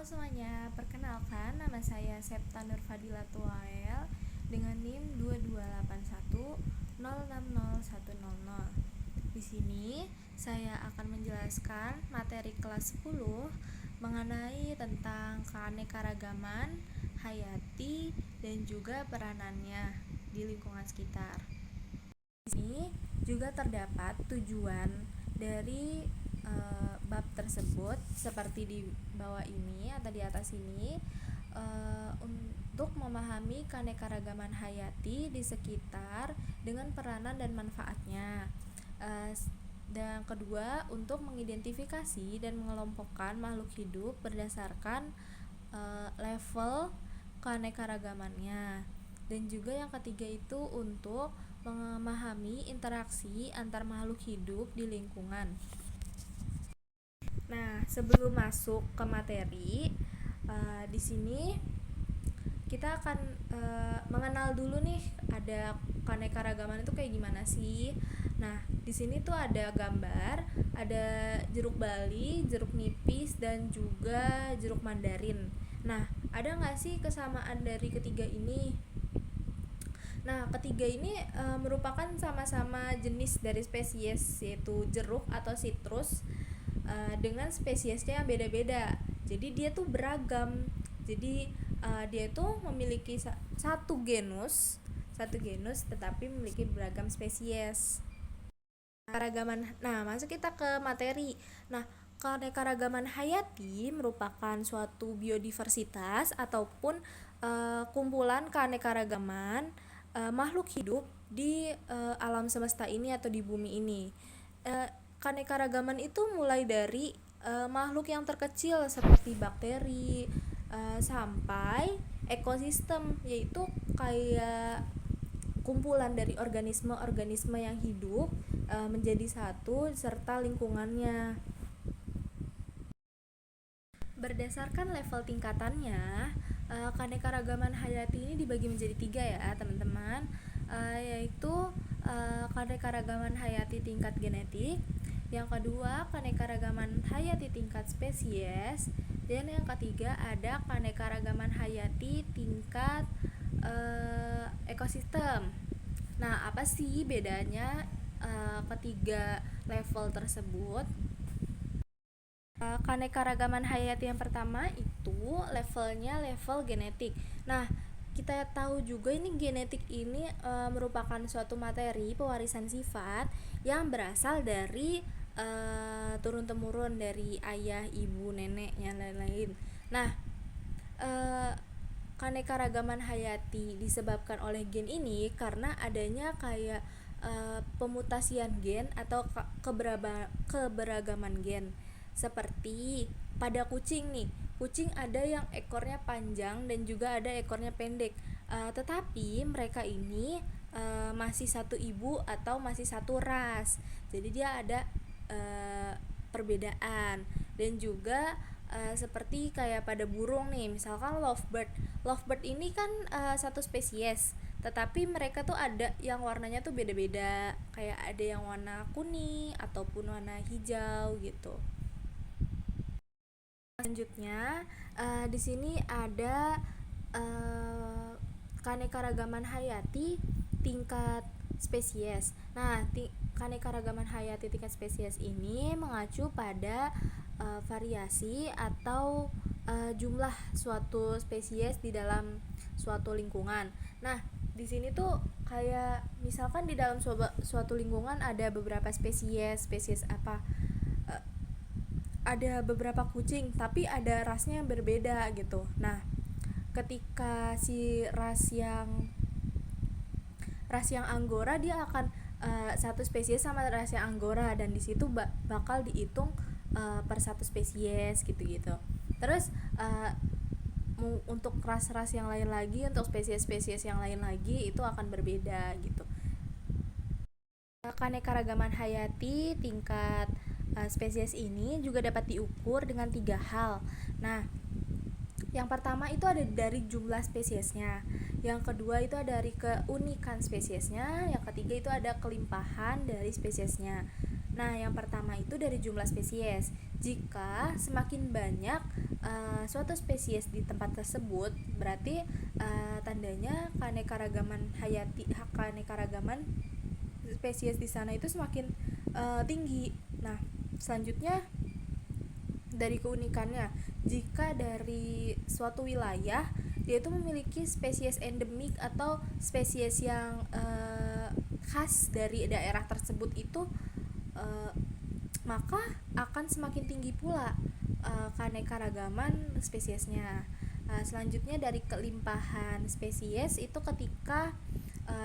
Halo semuanya, perkenalkan nama saya Septa Nurfadila Tuael dengan NIM 2281060100. Di sini saya akan menjelaskan materi kelas 10 mengenai tentang keanekaragaman hayati dan juga peranannya di lingkungan sekitar. Di sini juga terdapat tujuan dari bab tersebut seperti di bawah ini atau di atas ini, untuk memahami keanekaragaman hayati di sekitar dengan peranan dan manfaatnya. Dan kedua, untuk mengidentifikasi dan mengelompokkan makhluk hidup berdasarkan level keanekaragamannya. Dan juga yang ketiga itu untuk memahami interaksi antar makhluk hidup di lingkungan. Nah, sebelum masuk ke materi, di sini kita akan mengenal dulu nih ada keanekaragaman itu kayak gimana sih. Nah, di sini tuh ada gambar, ada jeruk bali, jeruk nipis, dan juga jeruk mandarin. Nah, ada nggak sih kesamaan dari ketiga ini? Nah, ketiga ini merupakan sama-sama jenis dari spesies, yaitu jeruk atau citrus, dengan spesiesnya yang beda-beda. Jadi dia tuh beragam. Jadi dia tuh memiliki satu genus tetapi memiliki beragam spesies. Nah, masuk kita ke materi. Nah, keanekaragaman hayati merupakan suatu biodiversitas ataupun kumpulan keanekaragaman makhluk hidup di alam semesta ini atau di bumi ini. Keanekaragaman itu mulai dari makhluk yang terkecil seperti bakteri sampai ekosistem, yaitu kayak kumpulan dari organisme-organisme yang hidup menjadi satu serta lingkungannya. Berdasarkan level tingkatannya, keanekaragaman hayati ini dibagi menjadi 3 ya teman-teman, yaitu keanekaragaman hayati tingkat genetik, yang kedua keanekaragaman hayati tingkat spesies, dan yang ketiga ada keanekaragaman hayati tingkat ekosistem. Nah, apa sih bedanya ketiga level tersebut? Keanekaragaman hayati yang pertama itu levelnya level genetik. Nah, kita tahu juga ini genetik ini merupakan suatu materi pewarisan sifat yang berasal dari turun temurun dari ayah, ibu, nenek, dan lain-lain. Nah, keanekaragaman hayati disebabkan oleh gen ini karena adanya kayak pemutasian gen atau keberagaman gen. Seperti pada kucing nih, kucing ada yang ekornya panjang dan juga ada ekornya pendek, tetapi mereka ini masih satu ibu atau masih satu ras, jadi dia ada perbedaan. Dan juga seperti kayak pada burung nih, misalkan lovebird ini kan satu spesies, tetapi mereka tuh ada yang warnanya tuh beda-beda, kayak ada yang warna kuning ataupun warna hijau gitu. Selanjutnya, di sini ada keanekaragaman hayati tingkat spesies. Nah, keanekaragaman hayati tingkat spesies ini mengacu pada variasi atau jumlah suatu spesies di dalam suatu lingkungan. Nah, di sini tuh kayak misalkan di dalam suatu lingkungan ada beberapa spesies apa, ada beberapa kucing tapi ada rasnya yang berbeda gitu. Nah, ketika si ras yang Anggora, dia akan satu spesies sama ras yang Anggora, dan di situ bakal dihitung per satu spesies gitu. Terus untuk ras-ras yang lain lagi, untuk spesies-spesies yang lain lagi itu akan berbeda gitu. Keanekaragaman hayati tingkat spesies ini juga dapat diukur dengan 3 hal. Nah, yang pertama itu ada dari jumlah spesiesnya, yang kedua itu ada dari keunikan spesiesnya, yang ketiga itu ada kelimpahan dari spesiesnya. Nah, yang pertama itu dari jumlah spesies. Jika semakin banyak suatu spesies di tempat tersebut, berarti tandanya keanekaragaman spesies di sana itu semakin tinggi. Nah, selanjutnya dari keunikannya, jika dari suatu wilayah dia itu memiliki spesies endemik atau spesies yang khas dari daerah tersebut itu, maka akan semakin tinggi pula keanekaragaman spesiesnya. Selanjutnya dari kelimpahan spesies itu ketika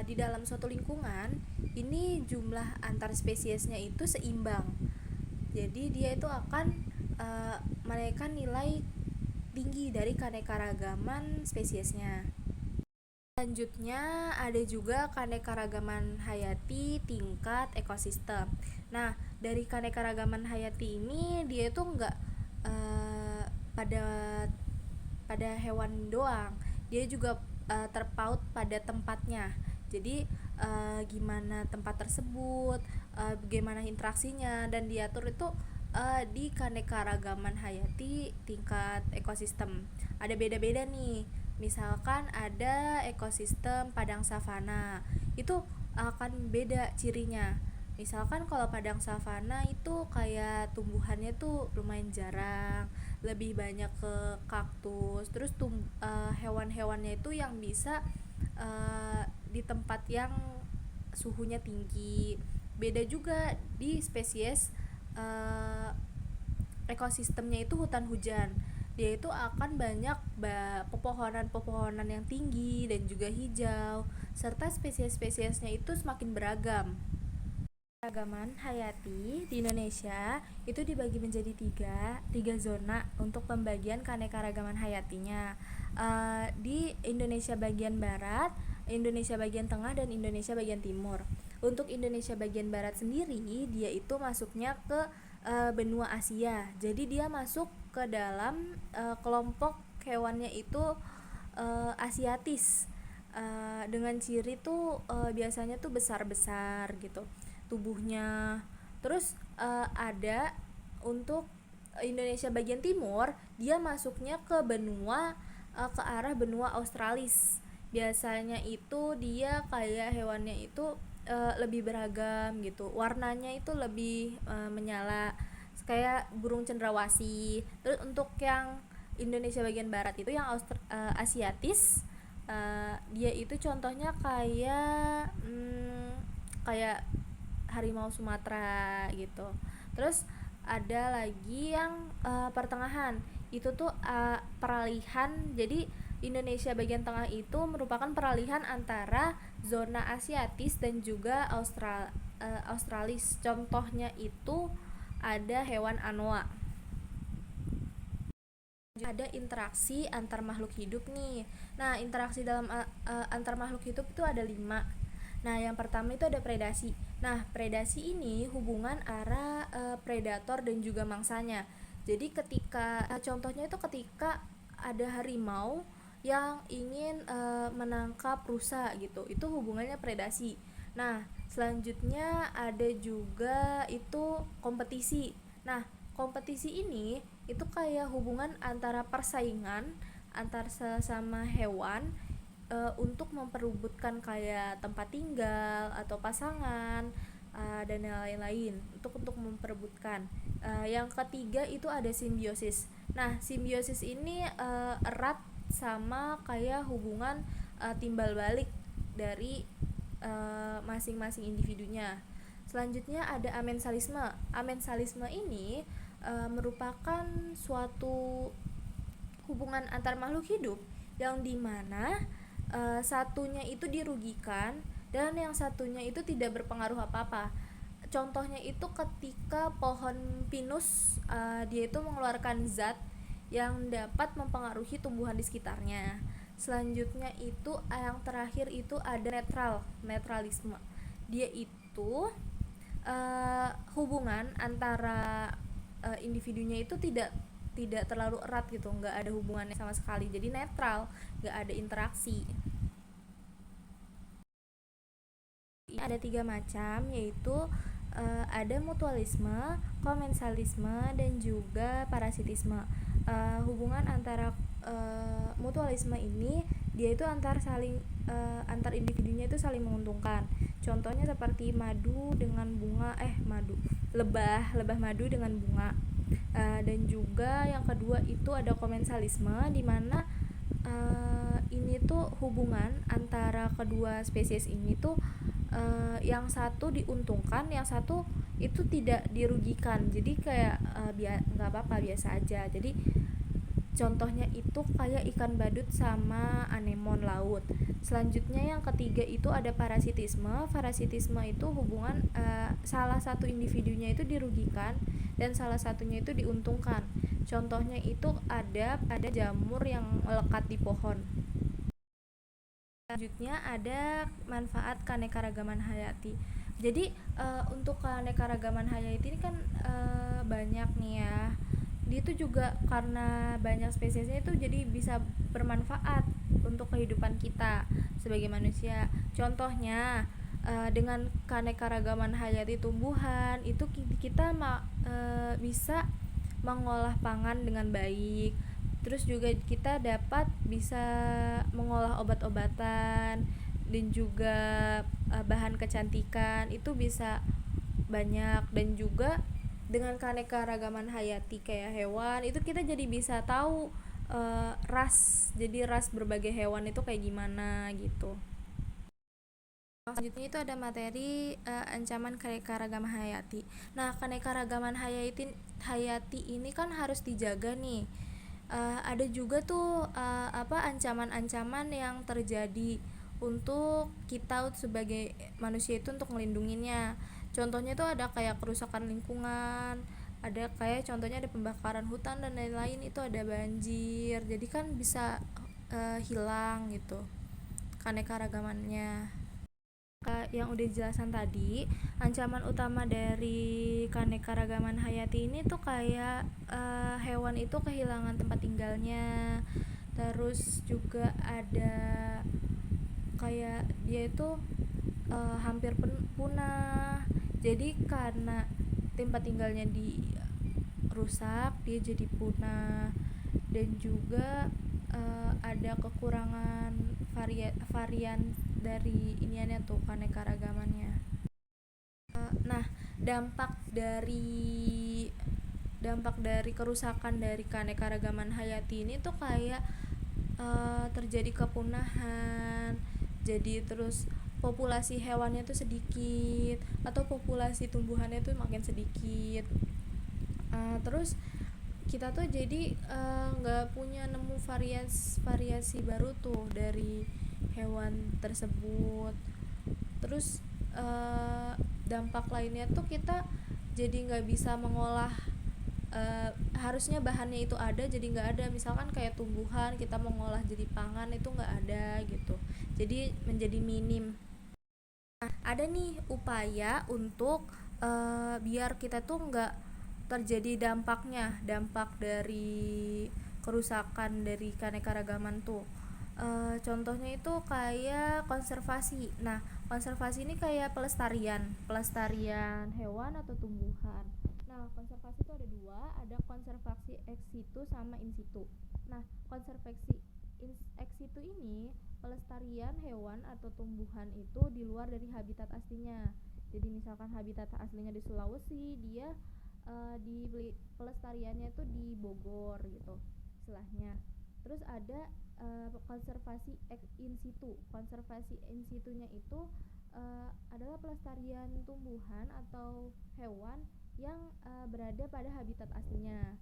di dalam suatu lingkungan ini jumlah antar spesiesnya itu seimbang, jadi dia itu akan menaikkan nilai tinggi dari keanekaragaman spesiesnya. Selanjutnya ada juga keanekaragaman hayati tingkat ekosistem. Nah, dari keanekaragaman hayati ini dia itu enggak pada hewan doang, dia juga terpaut pada tempatnya. Jadi gimana tempat tersebut, bagaimana interaksinya, dan diatur itu di keanekaragaman hayati tingkat ekosistem. Ada beda-beda nih. Misalkan ada ekosistem padang savana, itu akan beda cirinya. Misalkan kalau padang savana itu kayak tumbuhannya tuh lumayan jarang, lebih banyak ke kaktus. Terus hewan-hewannya itu yang bisa di tempat yang suhunya tinggi. Beda juga di spesies ekosistemnya itu hutan hujan, dia itu akan banyak pepohonan-pepohonan yang tinggi dan juga hijau, serta spesies-spesiesnya itu semakin beragam. Keragaman hayati di Indonesia itu dibagi menjadi tiga zona untuk pembagian keanekaragaman hayatinya. Di Indonesia bagian barat, Indonesia bagian tengah, dan Indonesia bagian timur. Untuk Indonesia bagian barat sendiri, dia itu masuknya ke benua Asia. Jadi dia masuk ke dalam kelompok hewannya itu asiatis. Dengan ciri tuh biasanya tuh besar-besar gitu tubuhnya. Terus ada untuk Indonesia bagian timur, dia masuknya ke ke arah benua Australis. Biasanya itu dia kayak hewannya itu lebih beragam gitu, warnanya itu lebih menyala kayak burung cendrawasih. Terus untuk yang Indonesia bagian barat itu yang asiatis, dia itu contohnya kayak harimau Sumatera gitu. Terus ada lagi yang pertengahan, itu tuh peralihan. Jadi Indonesia bagian tengah itu merupakan peralihan antara zona asiatis dan juga australis. Contohnya itu ada hewan anoa. Ada interaksi antar makhluk hidup nih. Nah, interaksi dalam antar makhluk hidup itu ada 5. Nah, yang pertama itu ada predasi. Nah, predasi ini hubungan antara predator dan juga mangsanya. Jadi ketika contohnya itu ketika ada harimau yang ingin menangkap rusa gitu, itu hubungannya predasi. Nah, selanjutnya ada juga itu kompetisi. Nah, kompetisi ini itu kayak hubungan antara persaingan antar sesama hewan untuk memperebutkan kayak tempat tinggal atau pasangan dan lain-lain, untuk memperebutkan. Yang ketiga itu ada simbiosis. Nah, simbiosis ini erat sama kayak hubungan timbal balik dari masing-masing individunya. Selanjutnya ada amensalisme. Amensalisme ini merupakan suatu hubungan antar makhluk hidup yang dimana satunya itu dirugikan dan yang satunya itu tidak berpengaruh apa-apa. Contohnya itu ketika pohon pinus dia itu mengeluarkan zat yang dapat mempengaruhi tumbuhan di sekitarnya. Selanjutnya itu yang terakhir itu ada netralisme. Dia itu hubungan antara individunya itu tidak terlalu erat gitu, nggak ada hubungannya sama sekali, jadi netral, nggak ada interaksi. Ada 3 macam, yaitu ada mutualisme, komensalisme, dan juga parasitisme. Hubungan antara mutualisme ini dia itu antar individunya itu saling menguntungkan. Contohnya seperti madu dengan bunga lebah madu dengan bunga. Dan juga yang kedua itu ada komensalisme, di mana ini tuh hubungan antara kedua spesies ini tuh yang satu diuntungkan, yang satu itu tidak dirugikan. Jadi kayak nggak apa-apa, biasa aja. Jadi contohnya itu kayak ikan badut sama anemon laut. Selanjutnya yang ketiga itu ada parasitisme. Parasitisme itu hubungan salah satu individunya itu dirugikan dan salah satunya itu diuntungkan. Contohnya itu ada jamur yang melekat di pohon. Selanjutnya ada manfaat keanekaragaman hayati. Jadi untuk keanekaragaman hayati ini kan banyak nih ya. Dia itu juga karena banyak spesiesnya itu jadi bisa bermanfaat untuk kehidupan kita sebagai manusia. Contohnya dengan keanekaragaman hayati tumbuhan itu kita bisa mengolah pangan dengan baik. Terus juga kita dapat bisa mengolah obat-obatan dan juga bahan kecantikan itu bisa banyak. Dan juga dengan keanekaragaman hayati kayak hewan itu kita jadi bisa tahu ras berbagai hewan itu kayak gimana gitu. Selanjutnya itu ada materi ancaman keanekaragaman hayati. Nah, keanekaragaman hayati ini kan harus dijaga nih. Ada juga tuh ancaman-ancaman yang terjadi untuk kita sebagai manusia itu untuk melindunginya. Contohnya tuh ada kayak kerusakan lingkungan, ada kayak contohnya ada pembakaran hutan dan lain-lain, itu ada banjir. Jadi kan bisa hilang gitu keanekaragamannya. Yang udah dijelasan tadi, ancaman utama dari keanekaragaman hayati ini tuh kayak hewan itu kehilangan tempat tinggalnya, terus juga ada kayak dia itu hampir punah. Jadi karena tempat tinggalnya dirusak, dia jadi punah. Dan juga ada kekurangan varian dari iniannya tuh keanekaragamannya. Nah, dampak dari kerusakan dari keanekaragaman hayati ini tuh kayak terjadi kepunahan. Jadi terus populasi hewannya tuh sedikit atau populasi tumbuhannya tuh makin sedikit. Terus kita tuh jadi nggak punya nemu variasi baru tuh dari hewan tersebut. Terus dampak lainnya tuh kita jadi nggak bisa mengolah, harusnya bahannya itu ada jadi nggak ada. Misalkan kayak tumbuhan kita mengolah jadi pangan itu nggak ada gitu, jadi menjadi minim. Nah, ada nih upaya untuk biar kita tuh nggak terjadi dampak dari kerusakan dari keanekaragaman tuh. Contohnya itu kayak konservasi. Nah, konservasi ini kayak pelestarian hewan atau tumbuhan. Nah, konservasi itu ada dua, ada konservasi ex situ sama in situ. Nah, konservasi ex situ ini pelestarian hewan atau tumbuhan itu di luar dari habitat aslinya. Jadi misalkan habitat aslinya di Sulawesi, dia di pelestariannya itu di Bogor gitu istilahnya. Terus ada konservasi in situ. Konservasi in situnya itu adalah pelestarian tumbuhan atau hewan yang berada pada habitat aslinya.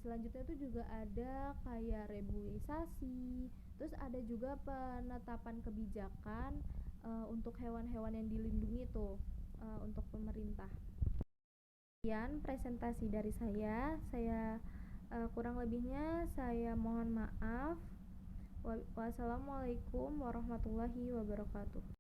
Selanjutnya itu juga ada kayak reboisasi. Terus ada juga penetapan kebijakan untuk hewan-hewan yang dilindungi tuh untuk pemerintah. Sekian presentasi dari saya kurang lebihnya saya mohon maaf. Wassalamualaikum warahmatullahi wabarakatuh.